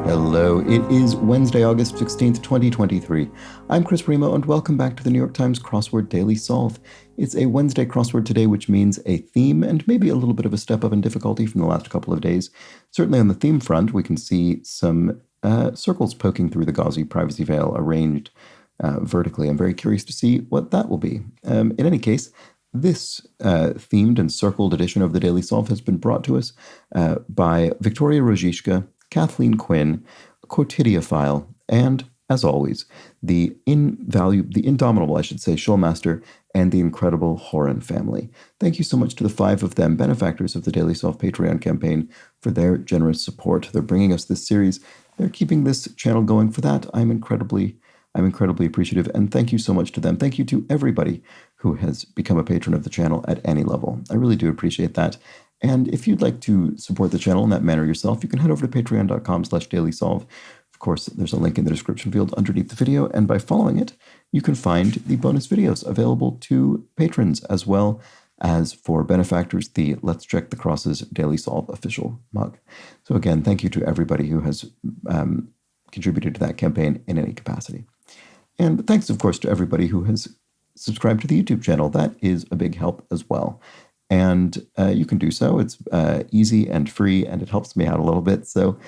Hello, it is Wednesday, August 16th, 2023. I'm Chris Primo, and welcome back to the New York Times Crossword Daily Solve. It's a Wednesday crossword today, which means a theme and maybe a little bit of a step up in difficulty from the last couple of days. Certainly on the theme front, we can see some circles poking through the gauzy privacy veil arranged vertically. I'm very curious to see what that will be. In any case, this themed and circled edition of the Daily Solve has been brought to us by Victoria Rojishka, Kathleen Quinn, Quotidiophile, and, as always, the indomitable, Showmaster, and the incredible Horan family. Thank you so much to the five of them, benefactors of the Daily Solve Patreon campaign, for their generous support. They're bringing us this series. They're keeping this channel going. For that, I'm incredibly appreciative, and thank you so much to them. Thank you to everybody who has become a patron of the channel at any level. I really do appreciate that. And if you'd like to support the channel in that manner yourself, you can head over to patreon.com/dailysolve. Of course, there's a link in the description field underneath the video, and by following it, you can find the bonus videos available to patrons, as well as for benefactors, the Let's Check the Crosses Daily Solve official mug. So again, thank you to everybody who has contributed to that campaign in any capacity. And thanks, of course, to everybody who has subscribed to the YouTube channel. That is a big help as well. And you can do so. It's easy and free, and it helps me out a little bit. So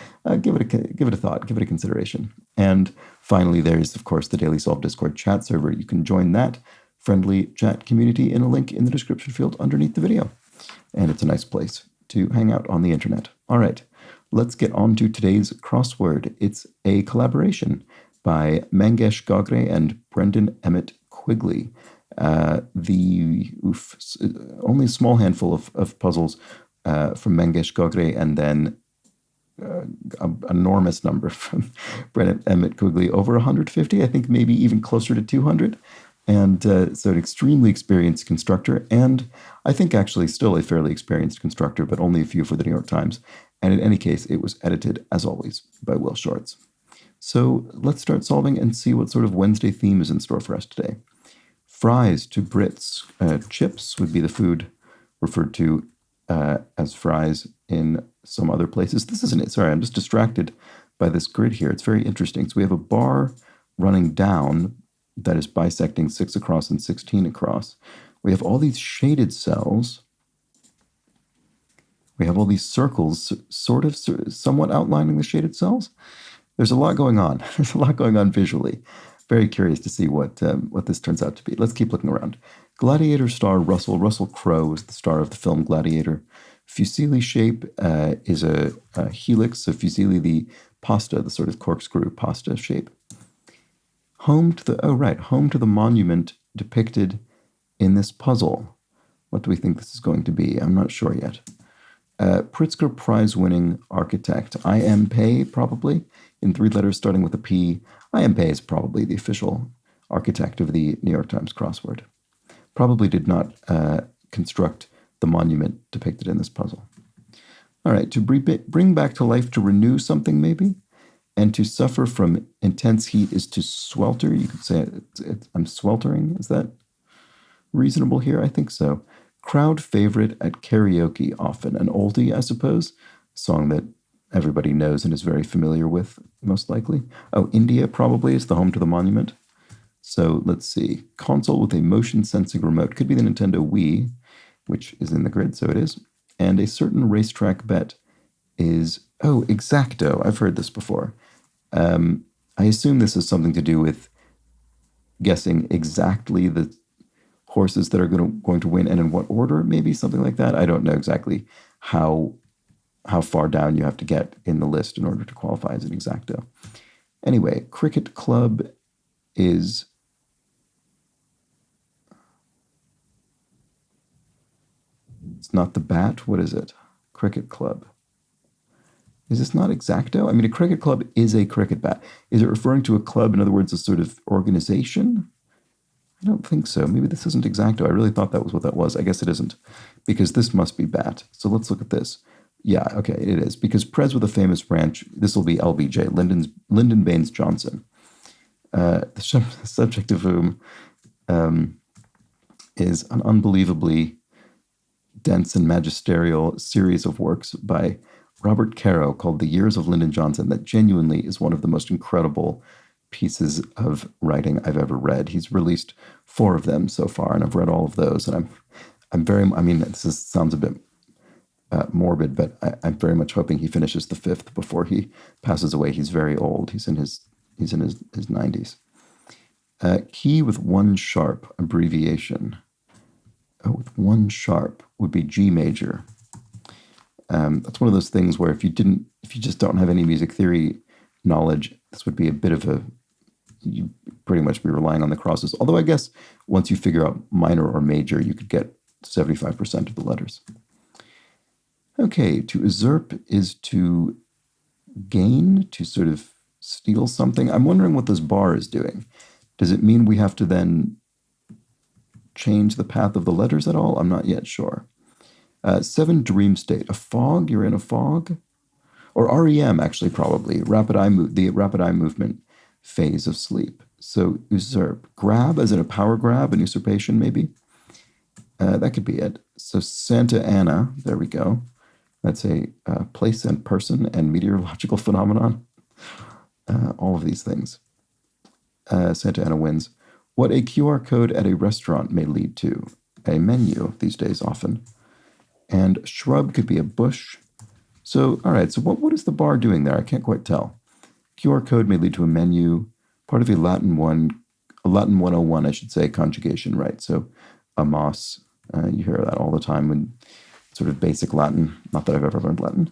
give it a thought, give it a consideration. And finally, there's, of course, the Daily Solve Discord chat server. You can join that friendly chat community in a link in the description field underneath the video. And it's a nice place to hang out on the internet. All right, let's get on to today's crossword. It's a collaboration by Mangesh Gogre and Brendan Emmett Quigley. Only a small handful of puzzles from Mangesh Gogre, and then an enormous number from Brendan Emmett Quigley, over 150, I think maybe even closer to 200. And so an extremely experienced constructor, and I think actually still a fairly experienced constructor, but only a few for the New York Times. And in any case, it was edited, as always, by Will Shorts. So let's start solving and see what sort of Wednesday theme is in store for us today. Fries to Brits. Chips would be the food referred to as fries in some other places. This isn't it. Sorry, I'm just distracted by this grid here. It's very interesting. So we have a bar running down that is bisecting 6 across and 16 across. We have all these shaded cells. We have all these circles somewhat outlining the shaded cells. There's a lot going on. There's a lot going on visually. Very curious to see what this turns out to be. Let's keep looking around. Gladiator star Russell Crowe is the star of the film Gladiator. Fusilli shape is a helix, so fusilli, the pasta, the sort of corkscrew pasta shape. Home to the monument depicted in this puzzle. What do we think this is going to be? I'm not sure yet. Pritzker Prize-winning architect. I.M. Pei, probably, in 3 letters starting with a P. I.M. Pei is probably the official architect of the New York Times crossword. Probably did not construct the monument depicted in this puzzle. All right, to bring back to life, to renew something maybe, and to suffer from intense heat is to swelter. You could say I'm sweltering. Is that reasonable here? I think so. Crowd favorite at karaoke often. An oldie, I suppose. A song that everybody knows and is very familiar with, most likely. Oh, India probably is the home to the monument. So let's see. Console with a motion-sensing remote. Could be the Nintendo Wii, which is in the grid, so it is. And a certain racetrack bet is, Exacto. I've heard this before. I assume this is something to do with guessing exactly the horses that are going to win and in what order, maybe something like that. I don't know exactly how far down you have to get in the list in order to qualify as an exacto. Anyway, cricket club is it's not the bat. What is it? Cricket club. Is this not exacto? I mean, a cricket club is a cricket bat. Is it referring to a club, in other words, a sort of organization? I don't think so. Maybe this isn't exacto. I really thought that was what that was. I guess it isn't, because this must be bat. So let's look at this. Yeah, okay, it is. Because Prez with a famous ranch, this will be LBJ, Lyndon Baines Johnson. The subject of whom is an unbelievably dense and magisterial series of works by Robert Caro called The Years of Lyndon Johnson. That genuinely is one of the most incredible pieces of writing I've ever read. He's released 4 of them so far, and I've read all of those. And I'm very, I mean, sounds a bit morbid, but I'm very much hoping he finishes the 5th before he passes away. He's very old. He's in his 90s. Key with 1 sharp abbreviation. Oh, with 1 sharp would be G major. That's one of those things where if you just don't have any music theory knowledge, this would be a bit of you pretty much be relying on the crosses. Although I guess once you figure out minor or major, you could get 75% of the letters. Okay, to usurp is to gain, to sort of steal something. I'm wondering what this bar is doing. Does it mean we have to then change the path of the letters at all? I'm not yet sure. 7, dream state. A fog? You're in a fog? Or REM, actually, probably. The rapid eye movement phase of sleep. So usurp. Grab, as in a power grab, an usurpation, maybe? That could be it. So Santa Ana, there we go. That's a place and person and meteorological phenomenon. All of these things. Santa Ana wins. What a QR code at a restaurant may lead to. A menu these days often. And shrub could be a bush. So, all right, so what is the bar doing there? I can't quite tell. QR code may lead to a menu, part of a Latin 101, I should say, conjugation, right? So, amos, you hear that all the time when sort of basic Latin, not that I've ever learned Latin.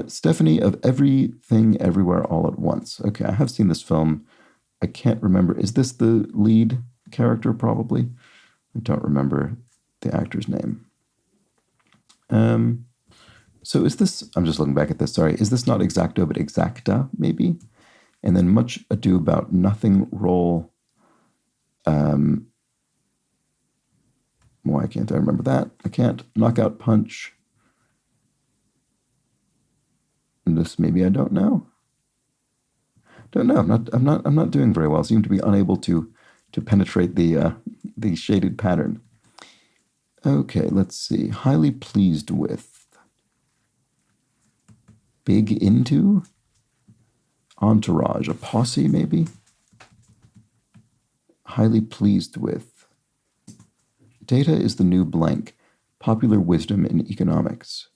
Stephanie, of everything, everywhere, all at once. Okay, I have seen this film. I can't remember. Is this the lead character, probably? I don't remember the actor's name. So is this, I'm just looking back at this, sorry, is this not exacto, but exacta, maybe? And then much ado about nothing roll. Why can't I remember that? I can't. Knockout punch. And this maybe I don't know. Don't know. I'm not doing very well. I seem to be unable to penetrate the shaded pattern. Okay, let's see. Highly pleased with. Big into. Entourage. A posse, maybe. Highly pleased with. Data is the new blank. Popular wisdom in economics.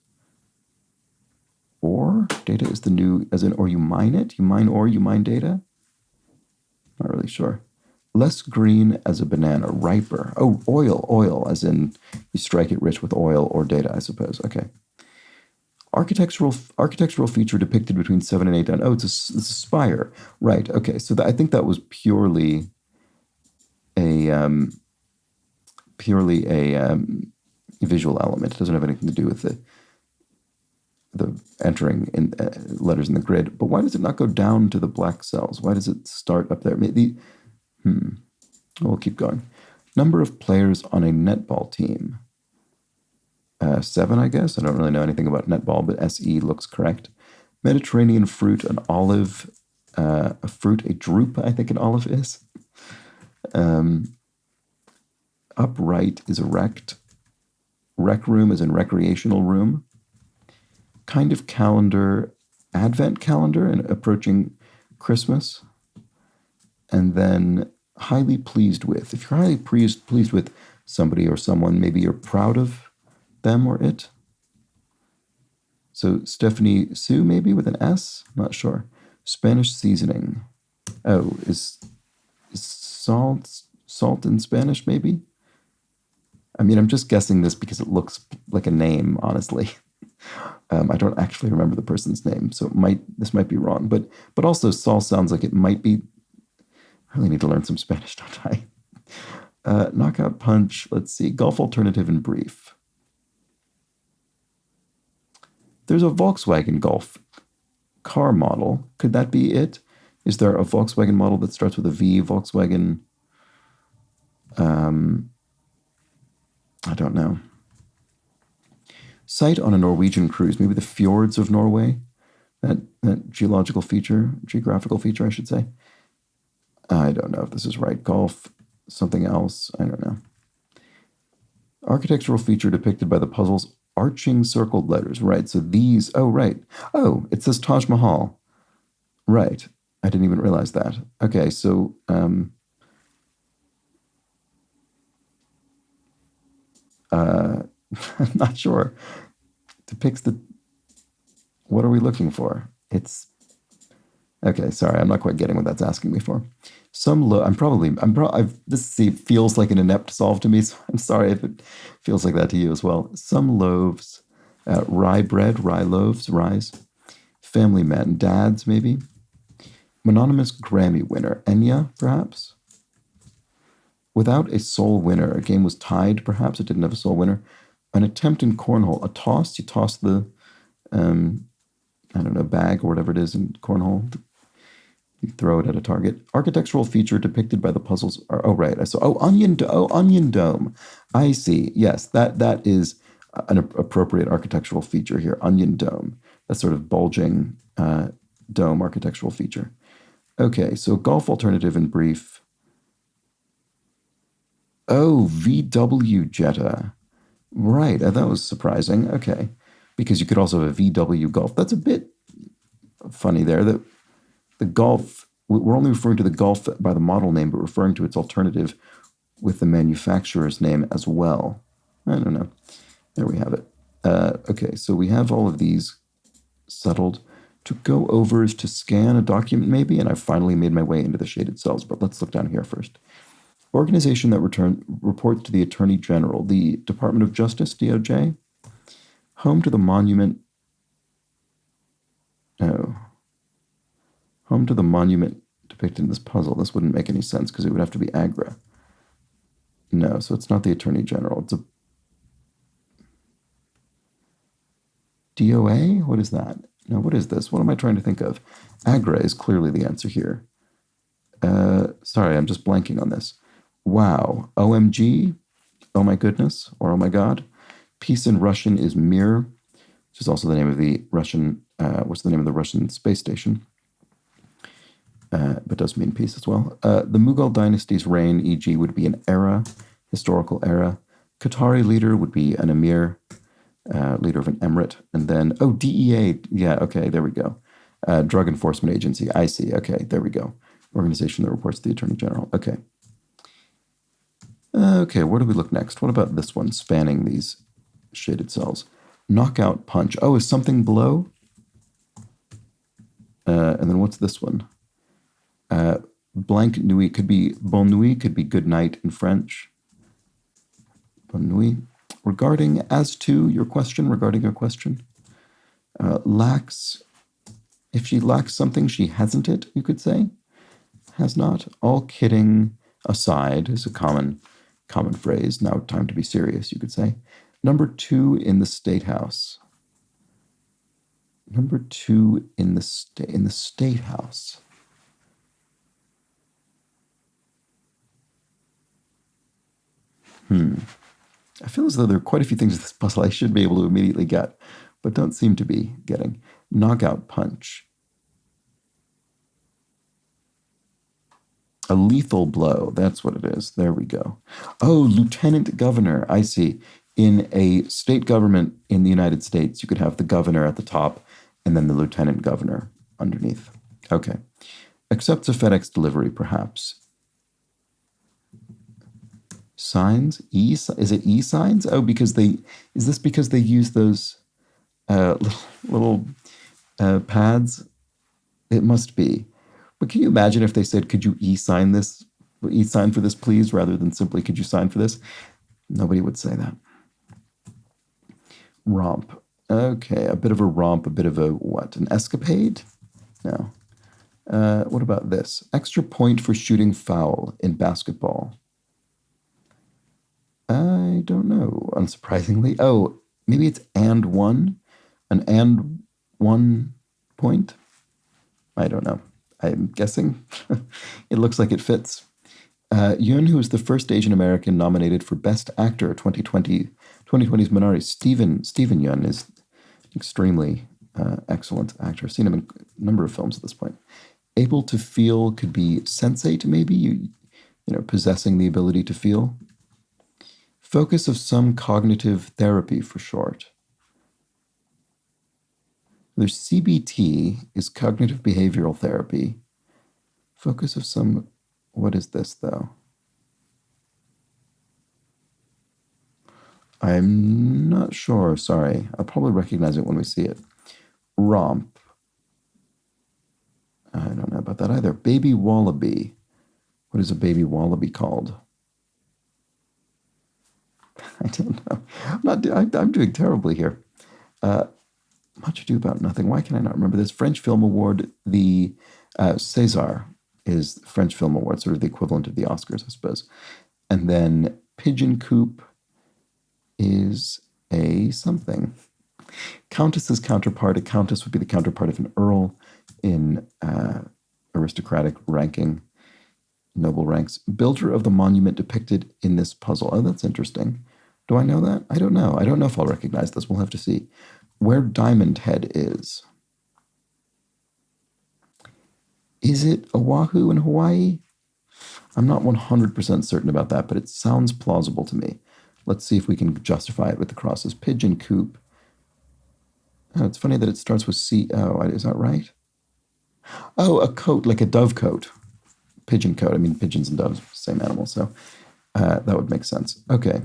Or data is the new, as in, or you mine it? You mine data? Not really sure. Less green as a banana, riper. Oh, oil, as in you strike it rich with oil or data, I suppose. Okay. Architectural feature depicted between 7 and 8 down. Oh, it's a spire. Right, okay. So I think that was purely a visual element. It doesn't have anything to do with the entering in letters in the grid. But why does it not go down to the black cells? Why does it start up there? Maybe. We'll keep going. Number of players on a netball team. 7, I guess. I don't really know anything about netball, but SE looks correct. Mediterranean fruit, an olive. A fruit, a drupe, I think an olive is. Upright is erect. Rec room is in recreational room. Kind of calendar, advent calendar, and approaching Christmas. And then highly pleased with. If you're highly pleased with somebody or someone, maybe you're proud of them or it. So Stephanie Sue, maybe with an S? Not sure. Spanish seasoning. Oh, is salt in Spanish, maybe? I mean, I'm just guessing this because it looks like a name, honestly. I don't actually remember the person's name, so this might be wrong. But also, sal sounds like it might be. I really need to learn some Spanish, don't I? Knockout punch. Let's see. Golf alternative in brief. There's a Volkswagen Golf car model. Could that be it? Is there a Volkswagen model that starts with a V? Volkswagen. I don't know. Site on a Norwegian cruise, maybe the fjords of Norway, that geographical feature, I should say. I don't know if this is right. Golf, something else, I don't know. Architectural feature depicted by the puzzles arching circled letters. Right. So these. Oh, right. Oh, it says Taj Mahal. Right. I didn't even realize that. Okay. So I'm not sure. Depicts the. What are we looking for? It's okay. Sorry, I'm not quite getting what that's asking me for. This feels like an inept solve to me, so I'm sorry if it feels like that to you as well. Some loaves, rye bread, rye loaves, rise. Family men, dads, maybe. Mononymous Grammy winner, Enya, perhaps. Without a sole winner, a game was tied, perhaps it didn't have a sole winner. An attempt in cornhole, a toss, you toss the, I don't know, bag or whatever it is in cornhole. You throw it at a target. Architectural feature depicted by the puzzles are, oh, right. Onion dome. I see. Yes, that is an appropriate architectural feature here. Onion dome. That sort of bulging dome architectural feature. Okay, so golf alternative in brief. Oh, VW Jetta. Right, that was surprising. Okay, because you could also have a VW Golf. That's a bit funny there. That the Golf, we're only referring to the Golf by the model name, but referring to its alternative with the manufacturer's name as well. I don't know. There we have it. Okay, so we have all of these settled. To go over is to scan a document maybe, and I've finally made my way into the shaded cells, but let's look down here first. Organization that reports to the Attorney General, the Department of Justice, DOJ. Home to the monument. Oh. Home to the monument depicted in this puzzle. This wouldn't make any sense because it would have to be Agra. No, so it's not the Attorney General. It's a DOA? What is that? No, what is this? What am I trying to think of? Agra is clearly the answer here. Sorry, I'm just blanking on this. Wow. OMG? Oh my goodness? Or oh my god? Peace in Russian is Mir, which is also the name of the Russian, what's the name of the Russian space station? But does mean peace as well. The Mughal dynasty's reign, e.g., would be an era, historical era. Qatari leader would be an emir, leader of an emirate. And then, oh, DEA. Yeah, okay, there we go. Drug Enforcement Agency. I see. Okay, there we go. Organization that reports to the Attorney General. Okay. Okay, where do we look next? What about this one, spanning these shaded cells? Knockout punch. Oh, is something below? And then what's this one? Blank nuit could be bon nuit, could be good night in French. Bon nuit. Regarding your question. Lacks, if she lacks something, she hasn't it, you could say. Has not. All kidding aside is a common phrase. Now time to be serious, you could say. Number 2 in the State House. Number 2 in the State House. I feel as though there are quite a few things in this puzzle I should be able to immediately get, but don't seem to be getting. Knockout punch. A lethal blow. That's what it is. There we go. Oh, lieutenant governor. I see. In a state government in the United States, you could have the governor at the top and then the lieutenant governor underneath. Okay. Accepts a FedEx delivery, perhaps. Signs? Is it e-signs? Oh, is this because they use those little pads? It must be. But can you imagine if they said, could you e-sign for this, please, rather than simply, could you sign for this? Nobody would say that. Romp. Okay, a bit of a romp, a bit of a what? An escapade? No. What about this? Extra point for shooting foul in basketball. I don't know, unsurprisingly. Oh, maybe it's and one? An and one point? I don't know. I'm guessing. It looks like it fits. Yun, who is the first Asian American nominated for Best Actor 2020's Minari. Steven Yun is extremely excellent actor. I've seen him in a number of films at this point. Able to feel could be sensate, maybe, you know, possessing the ability to feel. Focus of some cognitive therapy for short. There's CBT is cognitive behavioral therapy. Focus of some, what is this though? I'm not sure, sorry. I'll probably recognize it when we see it. Romp. I don't know about that either. Baby wallaby. What is a baby wallaby called? I don't know. I'm doing terribly here. Much Ado About Nothing. Why can I not remember this? French Film Award. The César is the French Film Award, sort of the equivalent of the Oscars, I suppose. And then Pigeon Coop is a something. Countess's counterpart. A countess would be the counterpart of an earl in aristocratic ranking, noble ranks. Builder of the monument depicted in this puzzle. Oh, that's interesting. Do I know that? I don't know. I don't know if I'll recognize this. We'll have to see. Where Diamond Head is. Is it Oahu in Hawaii? I'm not 100% certain about that, but it sounds plausible to me. Let's see if we can justify it with the crosses. Pigeon Coop. Oh, it's funny that it starts with C. Oh, is that right? Oh, a coat, like a dove coat. Pigeon coat. I mean, pigeons and doves, same animal, so that would make sense. Okay.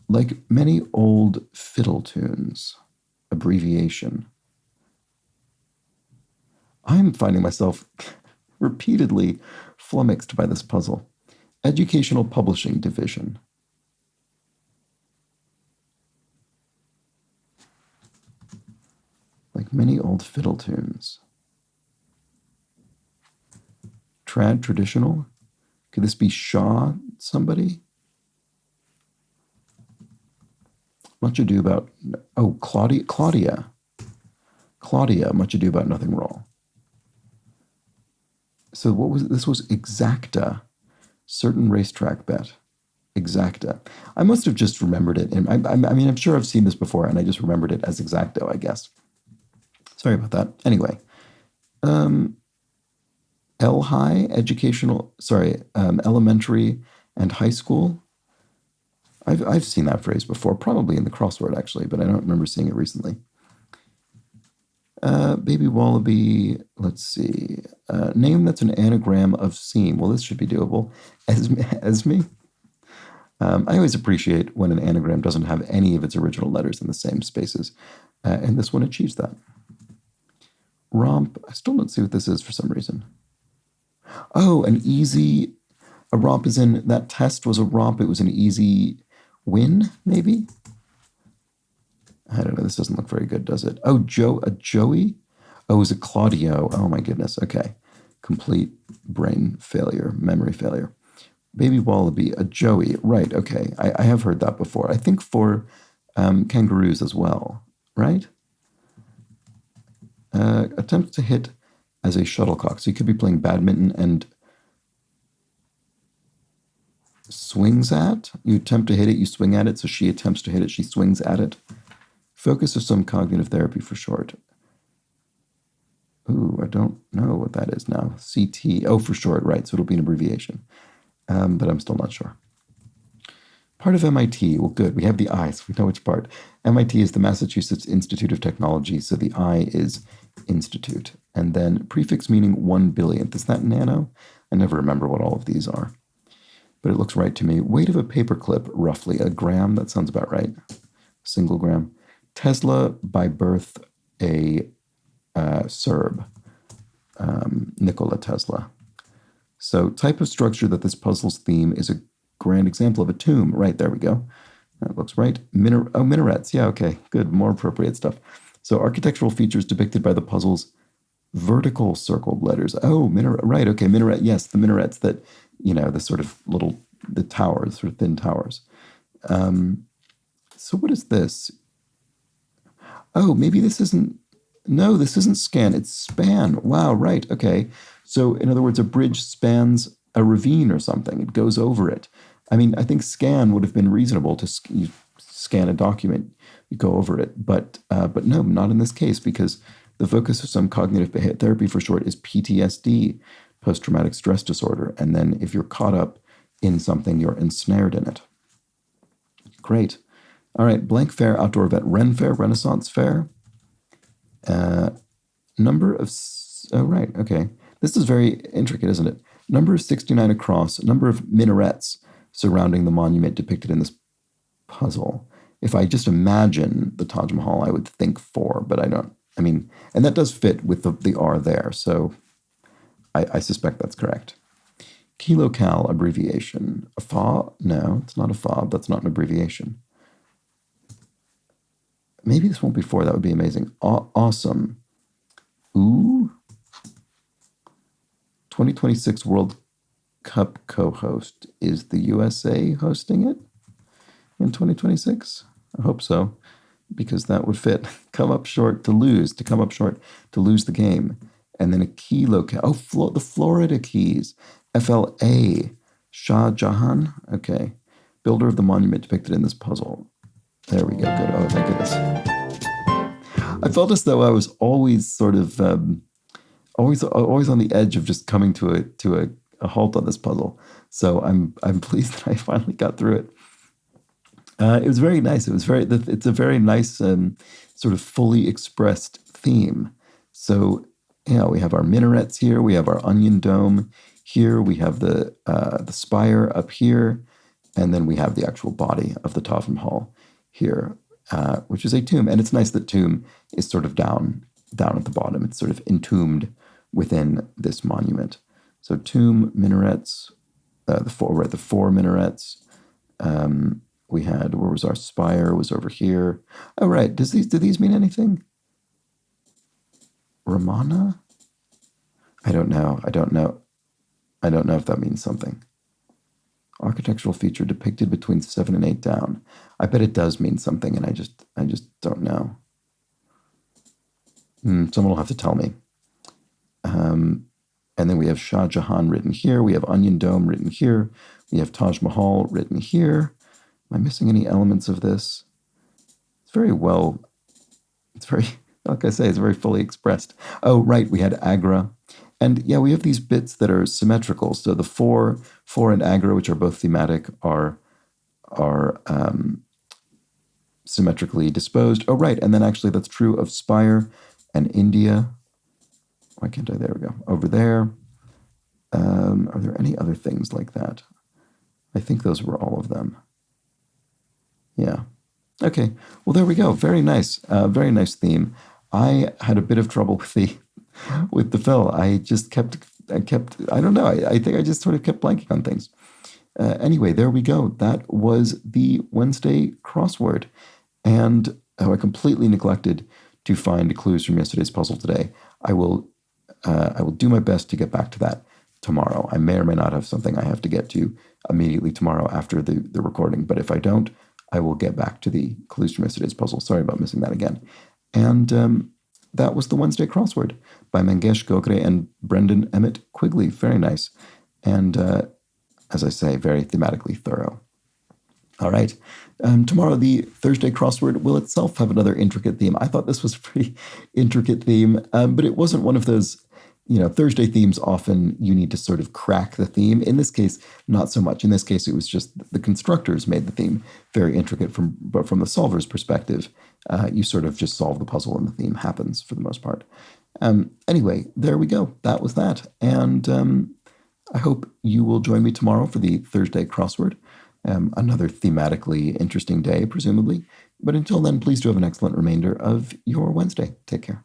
Like many old fiddle tunes. Abbreviation. I'm finding myself repeatedly flummoxed by this puzzle. Educational Publishing Division. Like many old fiddle tunes. Traditional? Could this be Shaw somebody? Much Ado About... Oh, Claudia. Much Ado About Nothing Raw. So what was this? Was Exacta. Certain racetrack bet. Exacta. I must have just remembered it. And I mean, I'm sure I've seen this before, and I just remembered it as Exacto, I guess. Sorry about that. Anyway. L-High, elementary and high school. I've seen that phrase before, probably in the crossword, actually, but I don't remember seeing it recently. Baby wallaby, let's see. Name that's an anagram of seam. Well, this should be doable. Esme? I always appreciate when an anagram doesn't have any of its original letters in the same spaces, and this one achieves that. Romp, I still don't see what this is for some reason. Oh, a romp is in, that test was a romp, it was an easy win, maybe? I don't know, this doesn't look very good, does it? Oh, Joey? Oh, is it Claudio? Oh my goodness, okay. Complete brain failure, memory failure. Baby wallaby, a Joey, right, okay. I have heard that before. I think for kangaroos as well, right? Attempts to hit as a shuttlecock. So you could be playing badminton and swings at. You attempt to hit it, you swing at it. So she attempts to hit it, she swings at it. Focus of some cognitive therapy for short. Ooh, I don't know what that is now. CT. Oh, for short, right. So it'll be an abbreviation. But I'm still not sure. Part of MIT. Well, good. We have the I, so we know which part. MIT is the Massachusetts Institute of Technology, so the I is institute. And then prefix meaning 1 billionth. Is that nano? I never remember what all of these are. But it looks right to me. Weight of a paperclip, roughly. A gram, that sounds about right. Single gram. Tesla, by birth, a Serb. Nikola Tesla. So type of structure that this puzzle's theme is a grand example of a tomb. Right, there we go. That looks right. Minarets. Yeah, okay, good. More appropriate stuff. So architectural features depicted by the puzzle's vertical circled letters. Oh, minaret. Right, okay, minaret. Yes, the minarets that, the sort of the towers, sort of thin towers. So what is this? Oh, maybe this isn't... No, this isn't scan. It's span. Wow, right, okay. So, in other words, a bridge spans a ravine or something. It goes over it. I mean, I think scan would have been reasonable to scan a document, you go over it. But no, not in this case, because the focus of some cognitive therapy, for short, is PTSD, post-traumatic stress disorder. And then if you're caught up in something, you're ensnared in it. Great. All right, blank fair, outdoor event, Ren Fair, Renaissance Fair. Number of... Oh, right. Okay. This is very intricate, isn't it? Number 69 across, number of minarets surrounding the monument depicted in this puzzle. If I just imagine the Taj Mahal, I would think 4, but I don't. I mean, and that does fit with the R there, so I suspect that's correct. Kilocal abbreviation. A FOB? No, it's not a FOB. That's not an abbreviation. Maybe this won't be 4. That would be amazing. Awesome. Ooh. 2026 World Cup co-host. Is the USA hosting it in 2026? I hope so, because that would fit. Come up short to lose, to come up short to lose the game. And then a key locale. Oh, the Florida Keys. FLA. Shah Jahan. Okay. Builder of the monument depicted in this puzzle. There we go. Good. Oh, thank goodness. I felt as though I was always sort of always on the edge of just coming to a halt on this puzzle. So I'm pleased that I finally got through it. It was very nice. It's a very nice sort of fully expressed theme. So we have our minarets here. We have our onion dome here. We have the spire up here, and then we have the actual body of the Taj Mahal here, which is a tomb. And it's nice that tomb is sort of down at the bottom. It's sort of entombed within this monument. So tomb, minarets, the 4 minarets. We had, where was our spire? Was over here. Oh, right. Do these mean anything? Ramana? I don't know if that means something. Architectural feature depicted between 7 and 8 down. I bet it does mean something, and I just don't know. Someone will have to tell me. And then we have Shah Jahan written here. We have Onion Dome written here. We have Taj Mahal written here. Am I missing any elements of this? It's very, like I say, it's very fully expressed. Oh, right, we had Agra. And yeah, we have these bits that are symmetrical. So the 4 and Agra, which are both thematic, are symmetrically disposed. Oh, right, and then actually that's true of Spire and India. Why can't I? There we go. Over there. Are there any other things like that? I think those were all of them. Yeah. Okay. Well, there we go. Very nice. Very nice theme. I had a bit of trouble with the fill. I don't know. I think I just sort of kept blanking on things. Anyway, there we go. That was the Wednesday crossword. And I completely neglected to find clues from yesterday's puzzle today. I will do my best to get back to that tomorrow. I may or may not have something I have to get to immediately tomorrow after the recording. But if I don't, I will get back to the clues from yesterday's puzzle. Sorry about missing that again. And that was the Wednesday crossword by Mangesh Gogre and Brendan Emmett Quigley. Very nice. And as I say, very thematically thorough. All right. Tomorrow, the Thursday crossword will itself have another intricate theme. I thought this was a pretty intricate theme, but it wasn't one of those, Thursday themes often you need to sort of crack the theme. In this case, not so much. In this case, it was just the constructors made the theme very intricate, but from the solver's perspective, you sort of just solve the puzzle and the theme happens for the most part. Anyway, there we go. That was that. And I hope you will join me tomorrow for the Thursday crossword. Another thematically interesting day, presumably. But until then, please do have an excellent remainder of your Wednesday. Take care.